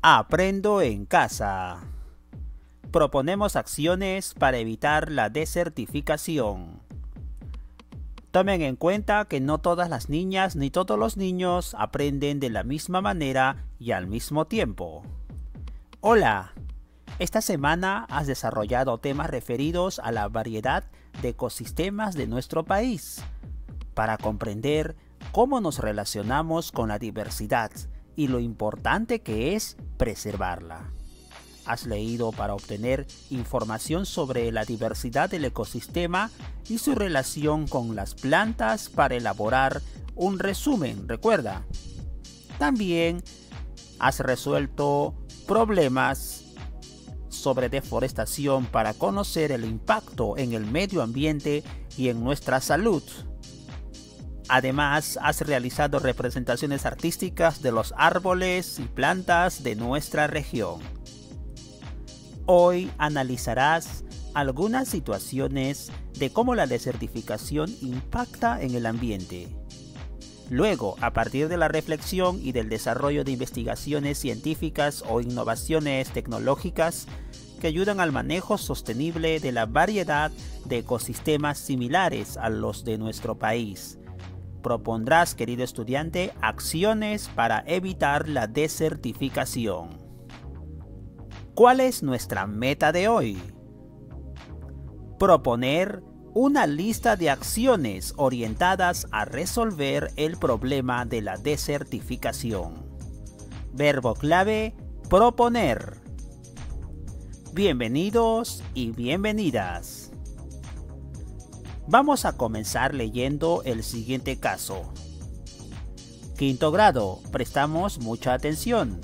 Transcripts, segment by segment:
Aprendo en casa. Proponemos acciones para evitar la desertificación. Tomen en cuenta que no todas las niñas ni todos los niños aprenden de la misma manera y al mismo tiempo. Hola, esta semana has desarrollado temas referidos a la variedad de ecosistemas de nuestro país, para comprender cómo nos relacionamos con la diversidad y lo importante que es preservarla. Has leído para obtener información sobre la diversidad del ecosistema y su relación con las plantas para elaborar un resumen, recuerda. También has resuelto problemas sobre deforestación para conocer el impacto en el medio ambiente y en nuestra salud. Además, has realizado representaciones artísticas de los árboles y plantas de nuestra región. Hoy analizarás algunas situaciones de cómo la desertificación impacta en el ambiente. Luego, a partir de la reflexión y del desarrollo de investigaciones científicas o innovaciones tecnológicas que ayudan al manejo sostenible de la variedad de ecosistemas similares a los de nuestro país, propondrás, querido estudiante, acciones para evitar la desertificación. ¿Cuál es nuestra meta de hoy? Proponer una lista de acciones orientadas a resolver el problema de la desertificación. Verbo clave: proponer. Bienvenidos y bienvenidas. Vamos a comenzar leyendo el siguiente caso. Quinto grado, prestamos mucha atención.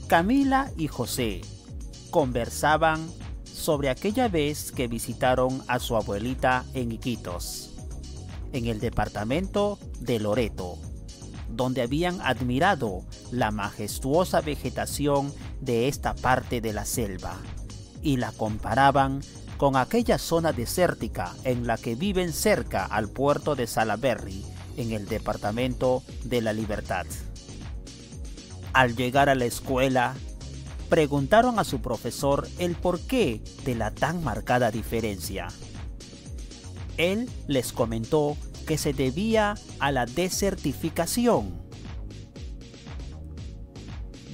Camila y José conversaban sobre aquella vez que visitaron a su abuelita en Iquitos, en el departamento de Loreto, donde habían admirado la majestuosa vegetación de esta parte de la selva y la comparaban con aquella zona desértica en la que viven cerca al puerto de Salaberry, en el departamento de La Libertad. Al llegar a la escuela, preguntaron a su profesor el porqué de la tan marcada diferencia. Él les comentó que se debía a la desertificación,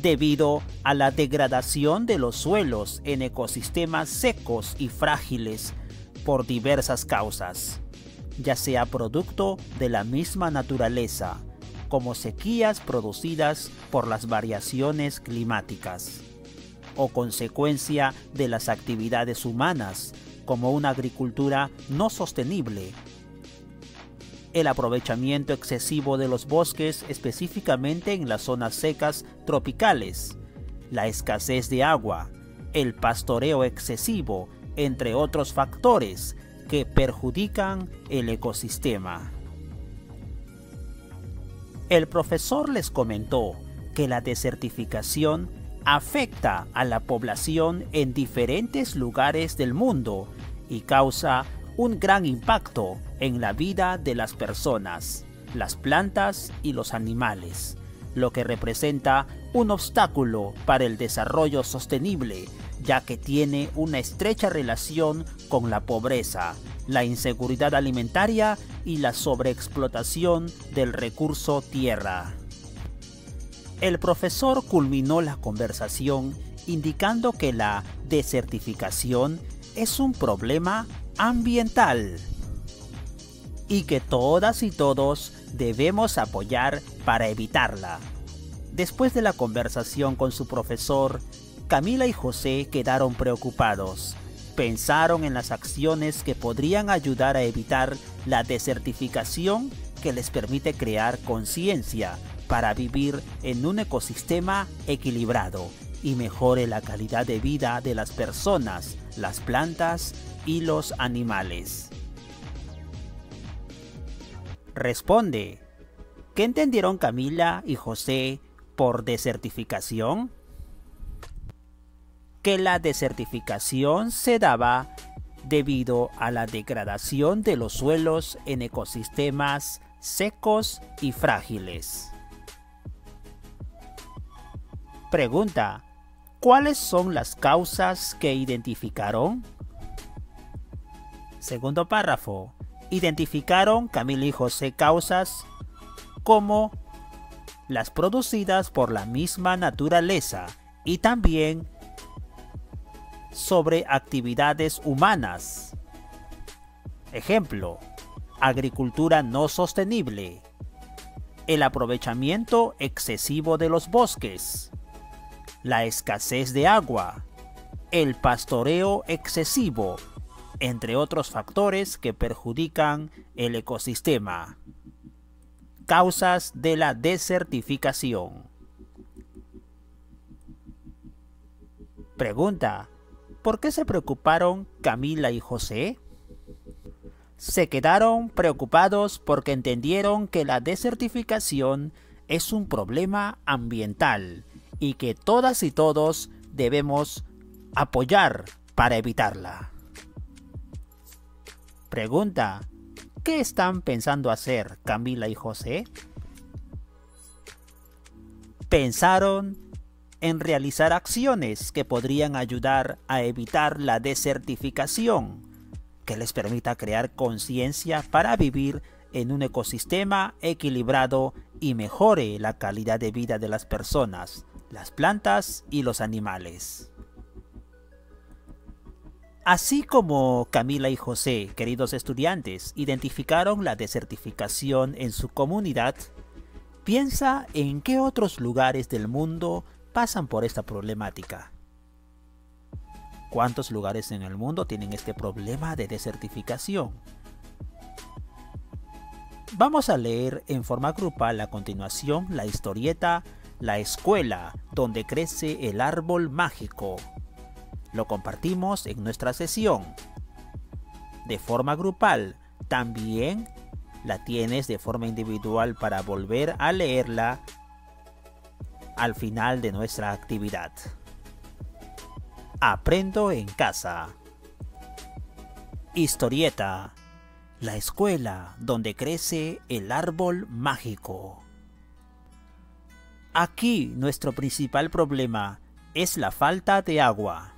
debido a la degradación de los suelos en ecosistemas secos y frágiles por diversas causas, ya sea producto de la misma naturaleza, como sequías producidas por las variaciones climáticas, o consecuencia de las actividades humanas, como una agricultura no sostenible, el aprovechamiento excesivo de los bosques, específicamente en las zonas secas tropicales, la escasez de agua, el pastoreo excesivo, entre otros factores que perjudican el ecosistema. El profesor les comentó que la desertificación afecta a la población en diferentes lugares del mundo y causa un gran impacto en la vida de las personas, las plantas y los animales, lo que representa un obstáculo para el desarrollo sostenible, ya que tiene una estrecha relación con la pobreza, la inseguridad alimentaria y la sobreexplotación del recurso tierra. El profesor culminó la conversación indicando que la desertificación es un problema ambiental y que todas y todos debemos apoyar para evitarla. Después de la conversación con su profesor, Camila y José quedaron preocupados. Pensaron en las acciones que podrían ayudar a evitar la desertificación, que les permite crear conciencia para vivir en un ecosistema equilibrado y mejore la calidad de vida de las personas, las plantas y los animales. Responde. ¿Qué entendieron Camila y José por desertificación? Que la desertificación se daba debido a la degradación de los suelos en ecosistemas secos y frágiles. Pregunta: ¿cuáles son las causas que identificaron? Segundo párrafo. Identificaron Camila y José causas como las producidas por la misma naturaleza y también sobre actividades humanas. Ejemplo: agricultura no sostenible, el aprovechamiento excesivo de los bosques, la escasez de agua, el pastoreo excesivo, entre otros factores que perjudican el ecosistema. Causas de la desertificación. Pregunta: ¿por qué se preocuparon Camila y José? Se quedaron preocupados porque entendieron que la desertificación es un problema ambiental y que todas y todos debemos apoyar para evitarla. Pregunta: ¿qué están pensando hacer Camila y José? Pensaron en realizar acciones que podrían ayudar a evitar la desertificación, que les permita crear conciencia para vivir en un ecosistema equilibrado y mejore la calidad de vida de las personas, las plantas y los animales. Así como Camila y José, queridos estudiantes, identificaron la desertificación en su comunidad, piensa en qué otros lugares del mundo pasan por esta problemática. ¿Cuántos lugares en el mundo tienen este problema de desertificación? Vamos a leer en forma grupal a continuación la historieta La escuela donde crece el árbol mágico. Lo compartimos en nuestra sesión de forma grupal. También la tienes de forma individual para volver a leerla al final de nuestra actividad. Aprendo en casa. Historieta: La escuela donde crece el árbol mágico. Aquí nuestro principal problema es la falta de agua.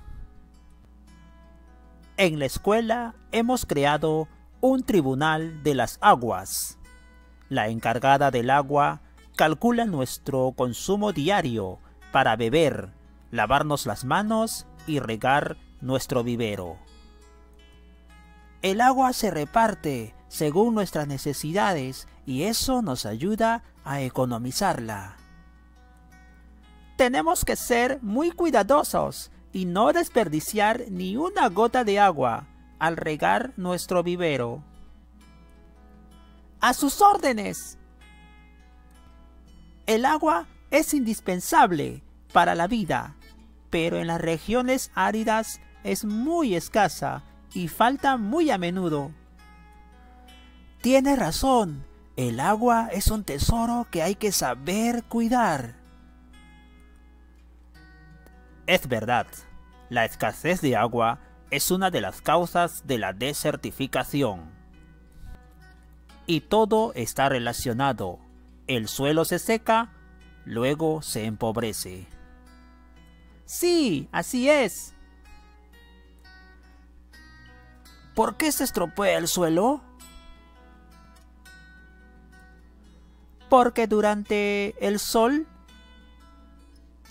En la escuela hemos creado un tribunal de las aguas. La encargada del agua calcula nuestro consumo diario para beber, lavarnos las manos y regar nuestro vivero. El agua se reparte según nuestras necesidades y eso nos ayuda a economizarla. Tenemos que ser muy cuidadosos y no desperdiciar ni una gota de agua al regar nuestro vivero. ¡A sus órdenes! El agua es indispensable para la vida, pero en las regiones áridas es muy escasa y falta muy a menudo. Tiene razón, el agua es un tesoro que hay que saber cuidar. Es verdad, la escasez de agua es una de las causas de la desertificación. Y todo está relacionado. El suelo se seca, luego se empobrece. Sí, así es. ¿Por qué se estropea el suelo? Porque durante el sol,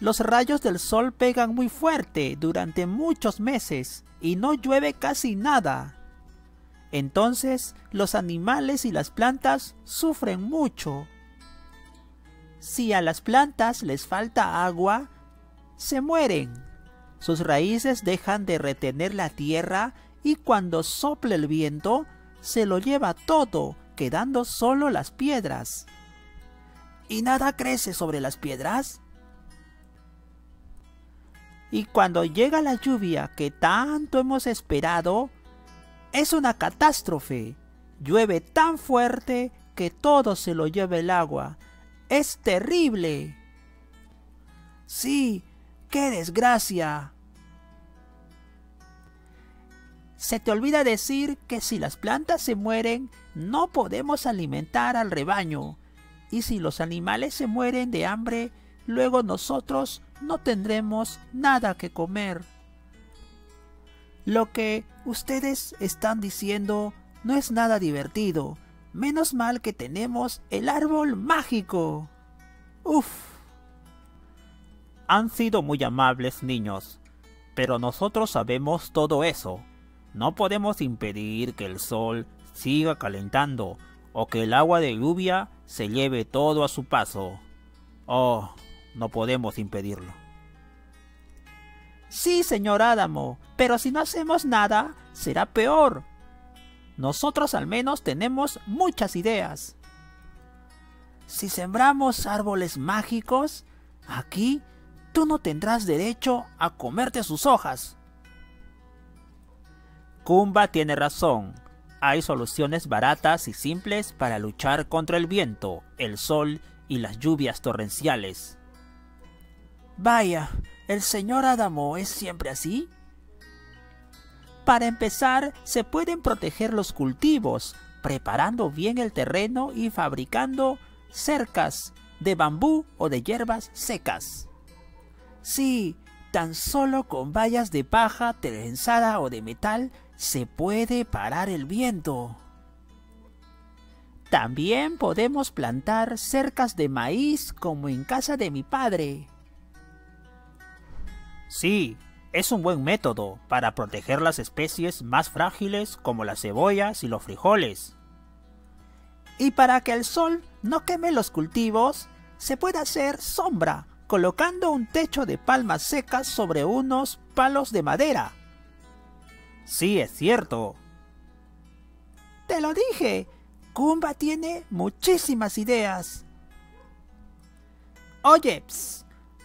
los rayos del sol pegan muy fuerte durante muchos meses y no llueve casi nada. Entonces, los animales y las plantas sufren mucho. Si a las plantas les falta agua, se mueren. Sus raíces dejan de retener la tierra y cuando sopla el viento, se lo lleva todo, quedando solo las piedras. ¿Y nada crece sobre las piedras? Y cuando llega la lluvia que tanto hemos esperado, es una catástrofe. Llueve tan fuerte que todo se lo lleva el agua. ¡Es terrible! Sí, ¡qué desgracia! Se te olvida decir que si las plantas se mueren, no podemos alimentar al rebaño. Y si los animales se mueren de hambre, luego nosotros no tendremos nada que comer. Lo que ustedes están diciendo no es nada divertido. Menos mal que tenemos el árbol mágico. ¡Uf! Han sido muy amables, niños, pero nosotros sabemos todo eso. No podemos impedir que el sol siga calentando o que el agua de lluvia se lleve todo a su paso. Oh, no podemos impedirlo. Sí, señor Adamo, pero si no hacemos nada, será peor. Nosotros al menos tenemos muchas ideas. Si sembramos árboles mágicos, aquí tú no tendrás derecho a comerte sus hojas. Kumba tiene razón. Hay soluciones baratas y simples para luchar contra el viento, el sol y las lluvias torrenciales. Vaya, ¿el señor Adamo es siempre así? Para empezar, se pueden proteger los cultivos, preparando bien el terreno y fabricando cercas de bambú o de hierbas secas. Sí, tan solo con vallas de paja trenzada o de metal se puede parar el viento. También podemos plantar cercas de maíz como en casa de mi padre. Sí, es un buen método para proteger las especies más frágiles como las cebollas y los frijoles. Y para que el sol no queme los cultivos, se puede hacer sombra colocando un techo de palmas secas sobre unos palos de madera. Sí, es cierto. Te lo dije, Kumba tiene muchísimas ideas. Oye,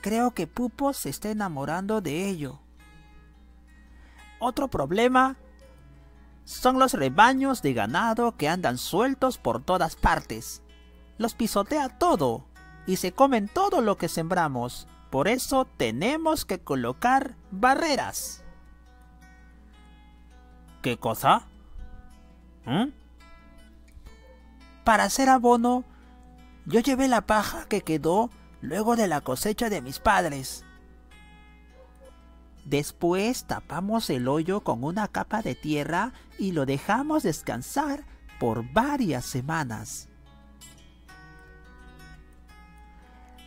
creo que Pupo se está enamorando de ello. Otro problema son los rebaños de ganado que andan sueltos por todas partes. Los pisotea todo y se comen todo lo que sembramos. Por eso tenemos que colocar barreras. ¿Qué cosa? Para hacer abono, yo llevé la paja que quedó luego de la cosecha de mis padres. Después tapamos el hoyo con una capa de tierra y lo dejamos descansar por varias semanas.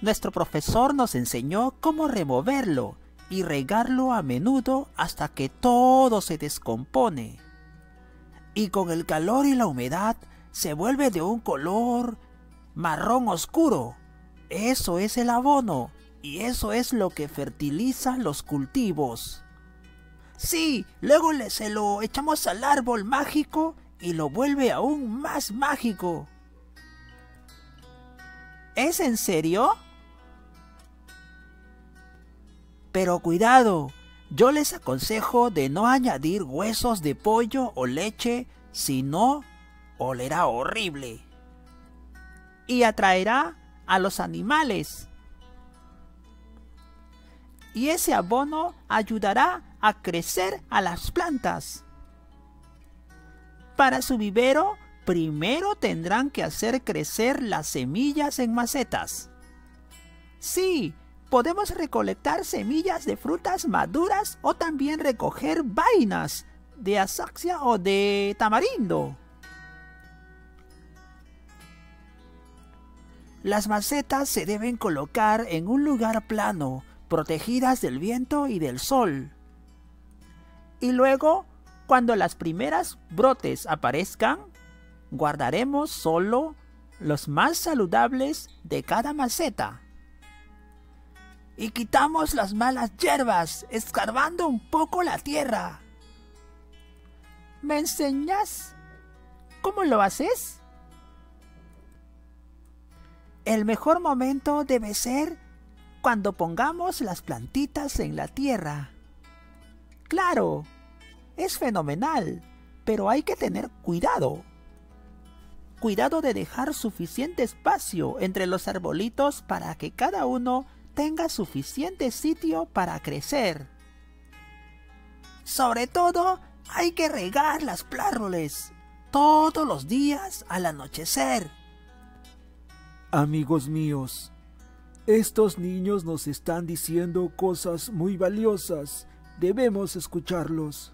Nuestro profesor nos enseñó cómo removerlo y regarlo a menudo hasta que todo se descompone. Y con el calor y la humedad se vuelve de un color marrón oscuro. Eso es el abono. Y eso es lo que fertiliza los cultivos. Sí, luego se lo echamos al árbol mágico y lo vuelve aún más mágico. ¿Es en serio? Pero cuidado, yo les aconsejo de no añadir huesos de pollo o leche, si no, olerá horrible. Y atraerá a los animales. Y ese abono ayudará a crecer a las plantas. Para su vivero, primero tendrán que hacer crecer las semillas en macetas. Sí, podemos recolectar semillas de frutas maduras o también recoger vainas de azaxia o de tamarindo. Las macetas se deben colocar en un lugar plano, protegidas del viento y del sol. Y luego, cuando las primeras brotes aparezcan, guardaremos solo los más saludables de cada maceta. Y quitamos las malas hierbas, escarbando un poco la tierra. ¿Me enseñas cómo lo haces? El mejor momento debe ser cuando pongamos las plantitas en la tierra. Claro, es fenomenal, pero hay que tener cuidado. Cuidado de dejar suficiente espacio entre los arbolitos para que cada uno tenga suficiente sitio para crecer. Sobre todo, hay que regar las plárroles todos los días al anochecer. Amigos míos, Estos niños nos están diciendo cosas muy valiosas. Debemos escucharlos.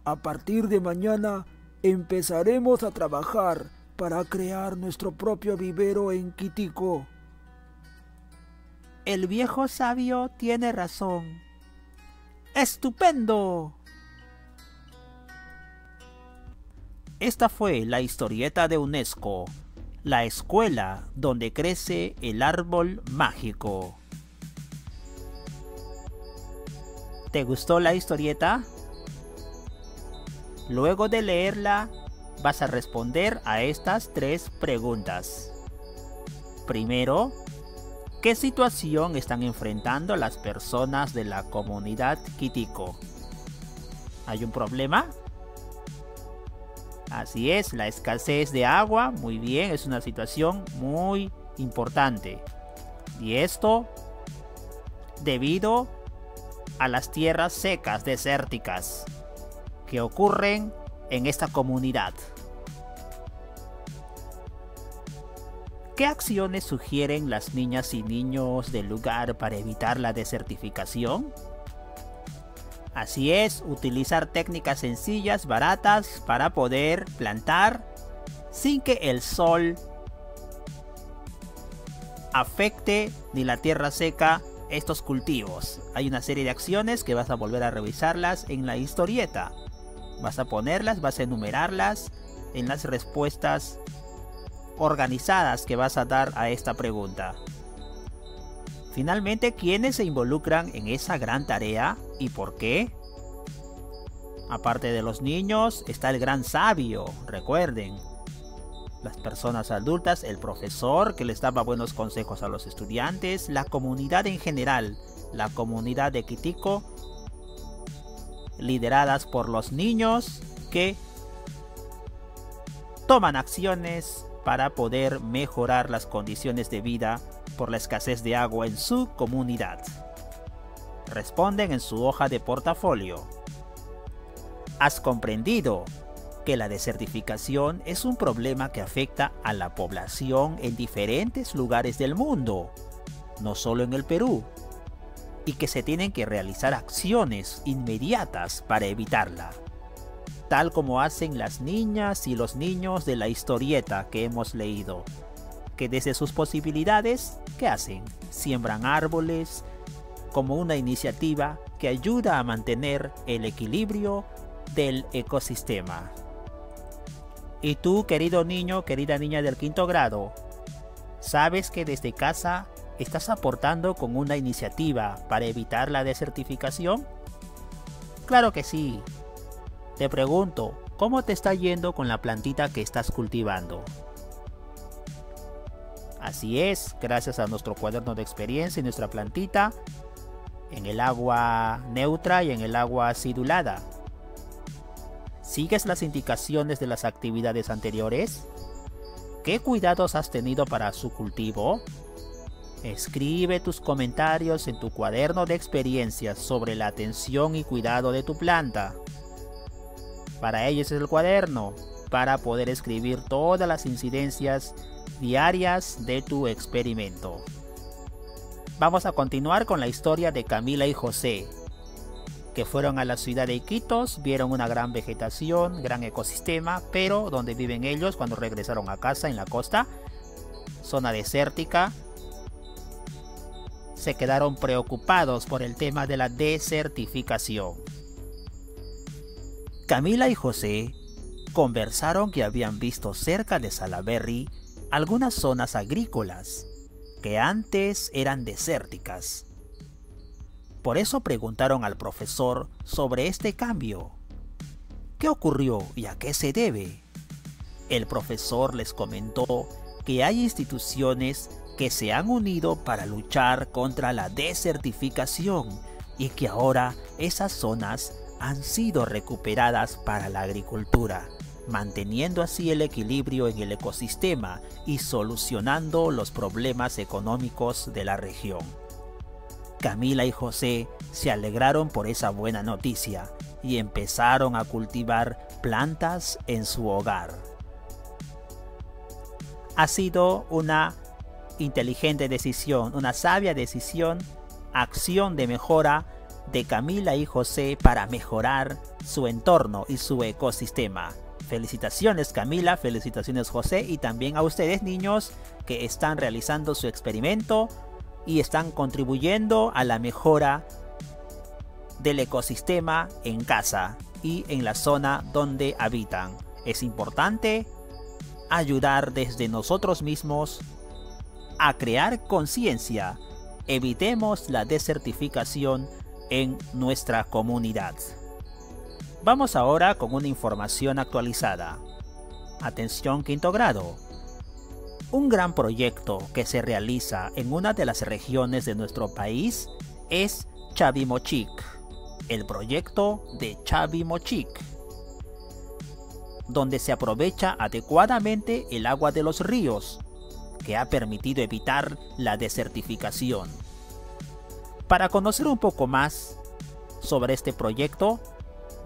A partir de mañana empezaremos a trabajar para crear nuestro propio vivero en Quitico. El viejo sabio tiene razón. ¡Estupendo! Esta fue la historieta de UNESCO, la escuela donde crece el árbol mágico. ¿Te gustó la historieta? Luego de leerla, vas a responder a estas 3 preguntas. Primero, ¿qué situación están enfrentando las personas de la comunidad Quitico? ¿Hay un problema? Así es, la escasez de agua, muy bien, es una situación muy importante. Y esto debido a las tierras secas desérticas que ocurren en esta comunidad. ¿Qué acciones sugieren las niñas y niños del lugar para evitar la desertificación? Así es, utilizar técnicas sencillas, baratas, para poder plantar sin que el sol afecte ni la tierra seca estos cultivos. Hay una serie de acciones que vas a volver a revisarlas en la historieta. Vas a ponerlas, vas a enumerarlas en las respuestas organizadas que vas a dar a esta pregunta. Finalmente, ¿quiénes se involucran en esa gran tarea y por qué? Aparte de los niños, está el gran sabio, recuerden. Las personas adultas, el profesor que les daba buenos consejos a los estudiantes, la comunidad en general, la comunidad de Quitico, lideradas por los niños que toman acciones para poder mejorar las condiciones de vida por la escasez de agua en su comunidad. Responden en su hoja de portafolio. ¿Has comprendido que la desertificación es un problema que afecta a la población en diferentes lugares del mundo, no solo en el Perú, y que se tienen que realizar acciones inmediatas para evitarla, tal como hacen las niñas y los niños de la historieta que hemos leído, que desde sus posibilidades, ¿qué hacen? Siembran árboles como una iniciativa que ayuda a mantener el equilibrio del ecosistema. Y tú, querido niño, querida niña del 5º grado, ¿sabes que desde casa estás aportando con una iniciativa para evitar la desertificación? Claro que sí. Te pregunto, ¿cómo te está yendo con la plantita que estás cultivando? Así es, gracias a nuestro cuaderno de experiencia y nuestra plantita, en el agua neutra y en el agua acidulada. ¿Sigues las indicaciones de las actividades anteriores? ¿Qué cuidados has tenido para su cultivo? Escribe tus comentarios en tu cuaderno de experiencias sobre la atención y cuidado de tu planta. Para ello es el cuaderno, para poder escribir todas las incidencias diarias de tu experimento. Vamos a continuar con la historia de Camila y José, que fueron a la ciudad de Iquitos, vieron una gran vegetación, gran ecosistema, pero donde viven ellos cuando regresaron a casa en la costa, zona desértica, se quedaron preocupados por el tema de la desertificación. Camila y José conversaron que habían visto cerca de Salaberry algunas zonas agrícolas que antes eran desérticas. Por eso preguntaron al profesor sobre este cambio. ¿Qué ocurrió y a qué se debe? El profesor les comentó que hay instituciones que se han unido para luchar contra la desertificación y que ahora esas zonas han sido recuperadas para la agricultura, manteniendo así el equilibrio en el ecosistema y solucionando los problemas económicos de la región. Camila y José se alegraron por esa buena noticia y empezaron a cultivar plantas en su hogar. Ha sido una inteligente decisión, una sabia decisión, acción de mejora de Camila y José para mejorar su entorno y su ecosistema. Felicitaciones Camila, felicitaciones José, y también a ustedes niños que están realizando su experimento y están contribuyendo a la mejora del ecosistema en casa y en la zona donde habitan. Es importante ayudar desde nosotros mismos a crear conciencia. Evitemos la desertificación en nuestra comunidad. Vamos ahora con una información actualizada. Atención quinto grado. Un gran proyecto que se realiza en una de las regiones de nuestro país es Chavimochic, el proyecto de Chavimochic, donde se aprovecha adecuadamente el agua de los ríos, que ha permitido evitar la desertificación. Para conocer un poco más sobre este proyecto,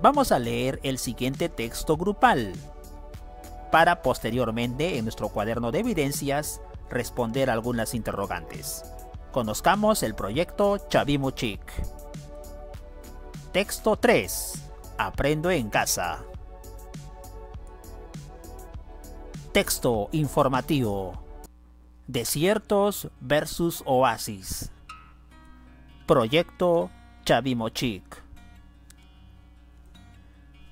vamos a leer el siguiente texto grupal, para posteriormente en nuestro cuaderno de evidencias responder algunas interrogantes. Conozcamos el proyecto Chavimochic. Texto 3. Aprendo en casa. Texto informativo. Desiertos versus oasis. Proyecto Chavimochic.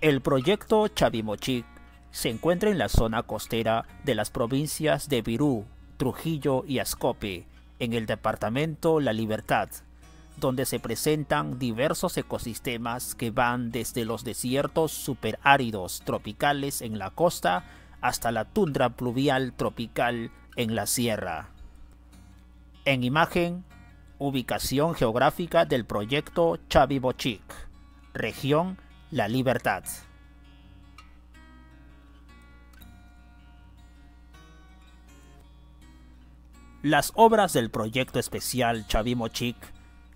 El proyecto Chavimochic se encuentra en la zona costera de las provincias de Virú, Trujillo y Ascope, en el departamento La Libertad, donde se presentan diversos ecosistemas que van desde los desiertos superáridos tropicales en la costa hasta la tundra pluvial tropical en la sierra. En imagen, ubicación geográfica del proyecto Chavimochic, región La Libertad. Las obras del proyecto especial Chavimochic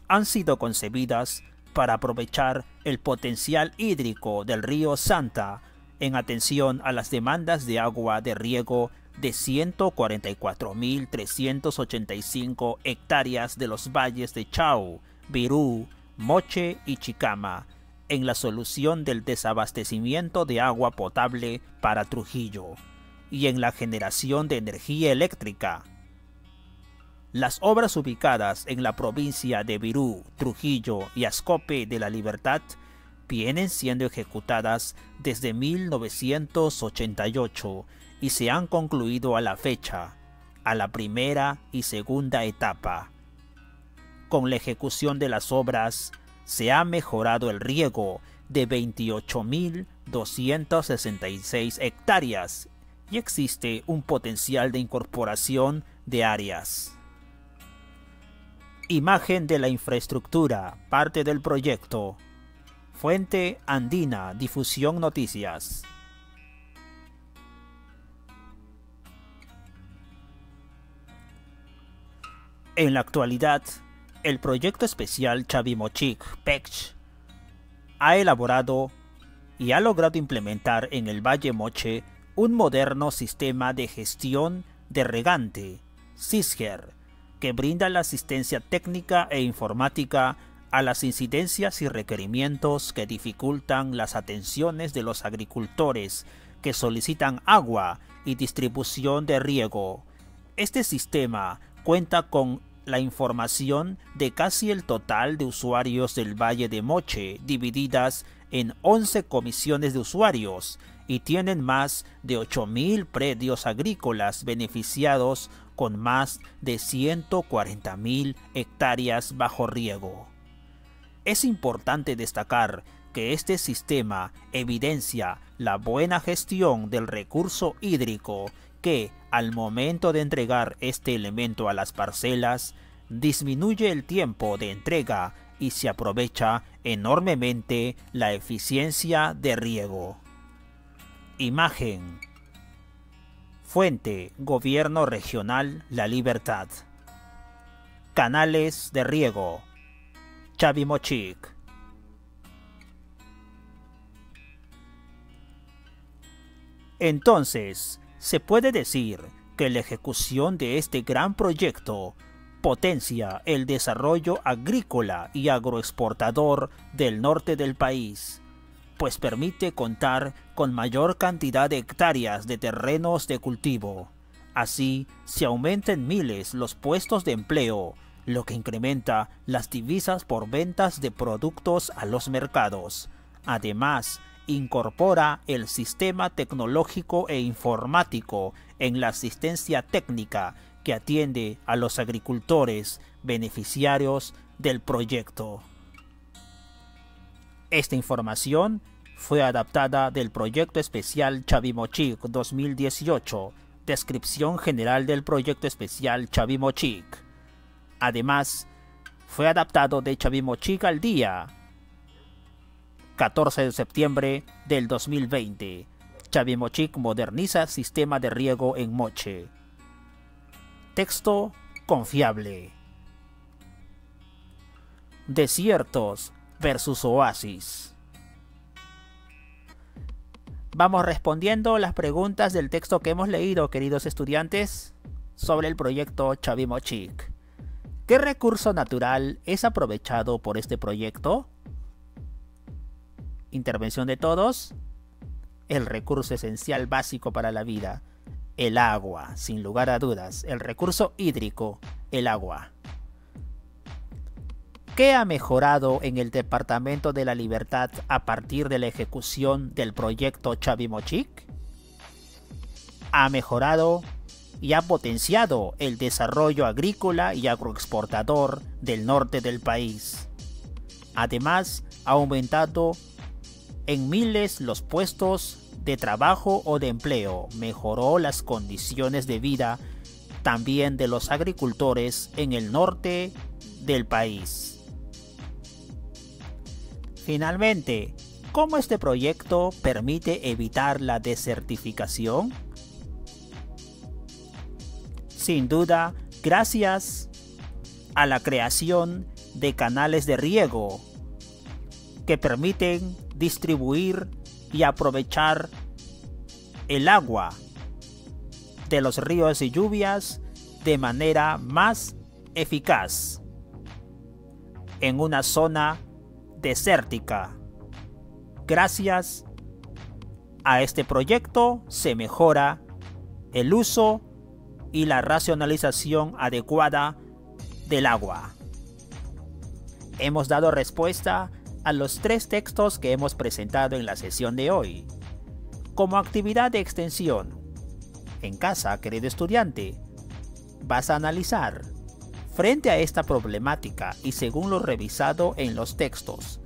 han sido concebidas para aprovechar el potencial hídrico del río Santa en atención a las demandas de agua de riego de 144.385 hectáreas de los valles de Chao, Virú, Moche y Chicama, en la solución del desabastecimiento de agua potable para Trujillo y en la generación de energía eléctrica. Las obras ubicadas en la provincia de Virú, Trujillo y Ascope de la Libertad vienen siendo ejecutadas desde 1988 y se han concluido a la fecha, a la primera y segunda etapa. Con la ejecución de las obras, se ha mejorado el riego de 28.266 hectáreas y existe un potencial de incorporación de áreas. Imagen de la infraestructura, parte del proyecto. Fuente Andina, Difusión Noticias. En la actualidad, el proyecto especial Chavimochic PECH ha elaborado y ha logrado implementar en el Valle Moche un moderno sistema de gestión de regante, SISGER, que brinda la asistencia técnica e informática a las incidencias y requerimientos que dificultan las atenciones de los agricultores que solicitan agua y distribución de riego. Este sistema cuenta con la información de casi el total de usuarios del Valle de Moche, divididas en 11 comisiones de usuarios, y tienen más de 8.000 predios agrícolas beneficiados con más de 140.000 hectáreas bajo riego. Es importante destacar que este sistema evidencia la buena gestión del recurso hídrico que, al momento de entregar este elemento a las parcelas, disminuye el tiempo de entrega y se aprovecha enormemente la eficiencia de riego. Imagen. Fuente: Gobierno Regional La Libertad. Canales de riego: Chavimochic. Entonces, se puede decir que la ejecución de este gran proyecto potencia el desarrollo agrícola y agroexportador del norte del país, pues permite contar con mayor cantidad de hectáreas de terrenos de cultivo. Así, se aumentan miles los puestos de empleo, lo que incrementa las divisas por ventas de productos a los mercados. Además, incorpora el sistema tecnológico e informático en la asistencia técnica que atiende a los agricultores beneficiarios del proyecto. Esta información fue adaptada del Proyecto Especial Chavimochic 2018, descripción general del Proyecto Especial Chavimochic. Además, fue adaptado de Chavimochic al día 14 de septiembre del 2020. Chavimochic moderniza sistema de riego en Moche. Texto confiable. Desiertos versus oasis. Vamos respondiendo las preguntas del texto que hemos leído, queridos estudiantes, sobre el proyecto Chavimochic. ¿Qué recurso natural es aprovechado por este proyecto? Intervención de todos. El recurso esencial básico para la vida, el agua, sin lugar a dudas. El recurso hídrico, el agua. ¿Qué ha mejorado en el Departamento de la Libertad a partir de la ejecución del proyecto Chavimochic? Ha mejorado y ha potenciado el desarrollo agrícola y agroexportador del norte del país. Además, ha aumentado en miles los puestos de trabajo o de empleo, mejoró las condiciones de vida también de los agricultores en el norte del país. Finalmente, ¿cómo este proyecto permite evitar la desertificación? Sin duda, gracias a la creación de canales de riego que permiten distribuir y aprovechar el agua de los ríos y lluvias de manera más eficaz en una zona desértica. Gracias a este proyecto se mejora el uso y la racionalización adecuada del agua. Hemos dado respuesta a los 3 textos que hemos presentado en la sesión de hoy. Como actividad de extensión, en casa, querido estudiante, vas a analizar, frente a esta problemática y según lo revisado en los textos,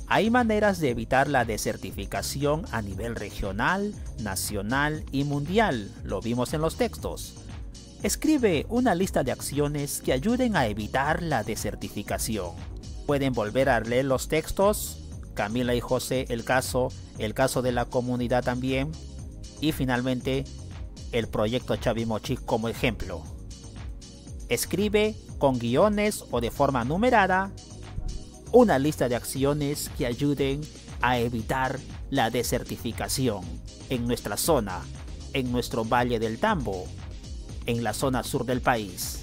hay maneras de evitar la desertificación a nivel regional, nacional y mundial. Lo vimos en los textos. Escribe una lista de acciones que ayuden a evitar la desertificación. Pueden volver a leer los textos, Camila y José, el caso de la comunidad también, y finalmente el proyecto Chavimochic como ejemplo. Escribe con guiones o de forma numerada una lista de acciones que ayuden a evitar la desertificación en nuestra zona, en nuestro Valle del Tambo, en la zona sur del país.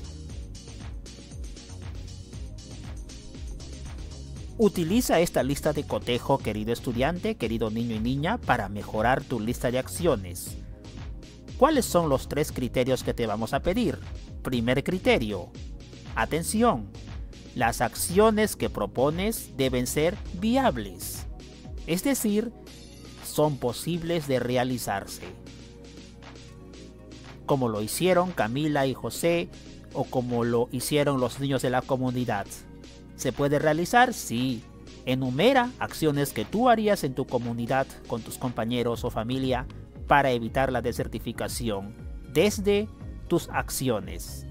Utiliza esta lista de cotejo, querido estudiante, querido niño y niña, para mejorar tu lista de acciones. ¿Cuáles son los 3 criterios que te vamos a pedir? Primer criterio. Atención. Las acciones que propones deben ser viables. Es decir, son posibles de realizarse. Como lo hicieron Camila y José, o como lo hicieron los niños de la comunidad. ¿Se puede realizar? Sí. Enumera acciones que tú harías en tu comunidad con tus compañeros o familia para evitar la desertificación desde tus acciones.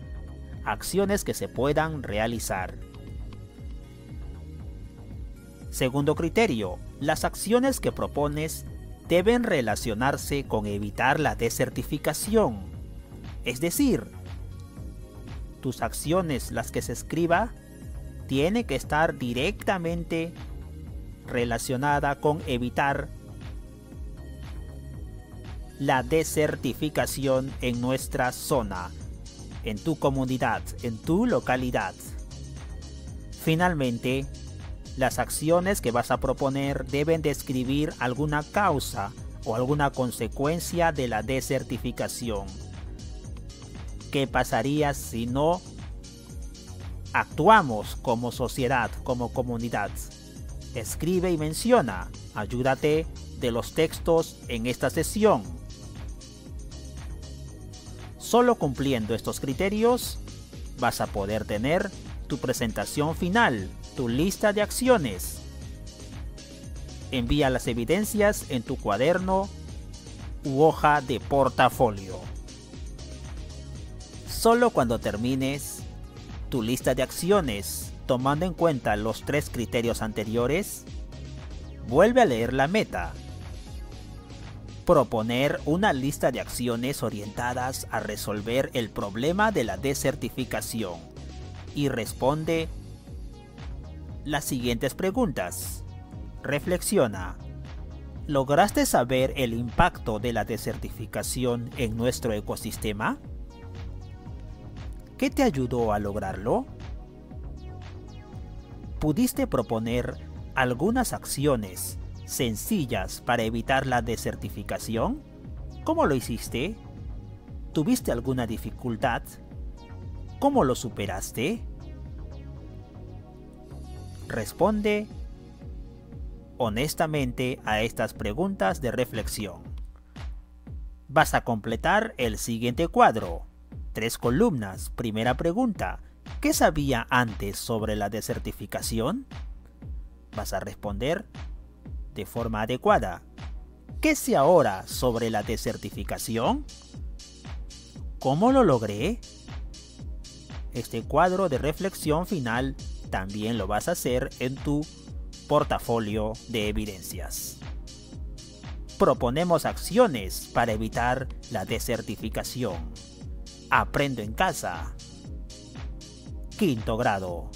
Acciones que se puedan realizar. Segundo criterio, las acciones que propones deben relacionarse con evitar la desertificación. Es decir, tus acciones, las que se escriba, tiene que estar directamente relacionada con evitar la desertificación en nuestra zona, en tu comunidad, en tu localidad. Finalmente, las acciones que vas a proponer deben describir alguna causa o alguna consecuencia de la desertificación. ¿Qué pasaría si no actuamos como sociedad, como comunidad? Escribe y menciona. Ayúdate de los textos en esta sesión. Solo cumpliendo estos criterios vas a poder tener tu presentación final, tu lista de acciones. Envía las evidencias en tu cuaderno u hoja de portafolio. Solo cuando termines tu lista de acciones, tomando en cuenta los 3 criterios anteriores, vuelve a leer la meta. Proponer una lista de acciones orientadas a resolver el problema de la desertificación y responde las siguientes preguntas. Reflexiona. ¿Lograste saber el impacto de la desertificación en nuestro ecosistema? ¿Qué te ayudó a lograrlo? ¿Pudiste proponer algunas acciones sencillas para evitar la desertificación? ¿Cómo lo hiciste? ¿Tuviste alguna dificultad? ¿Cómo lo superaste? Responde honestamente a estas preguntas de reflexión. Vas a completar el siguiente cuadro. 3 columnas. Primera pregunta. ¿Qué sabía antes sobre la desertificación? Vas a responder de forma adecuada. ¿Qué sé ahora sobre la desertificación? ¿Cómo lo logré? Este cuadro de reflexión final también lo vas a hacer en tu portafolio de evidencias. Proponemos acciones para evitar la desertificación. Aprendo en casa. 5º grado.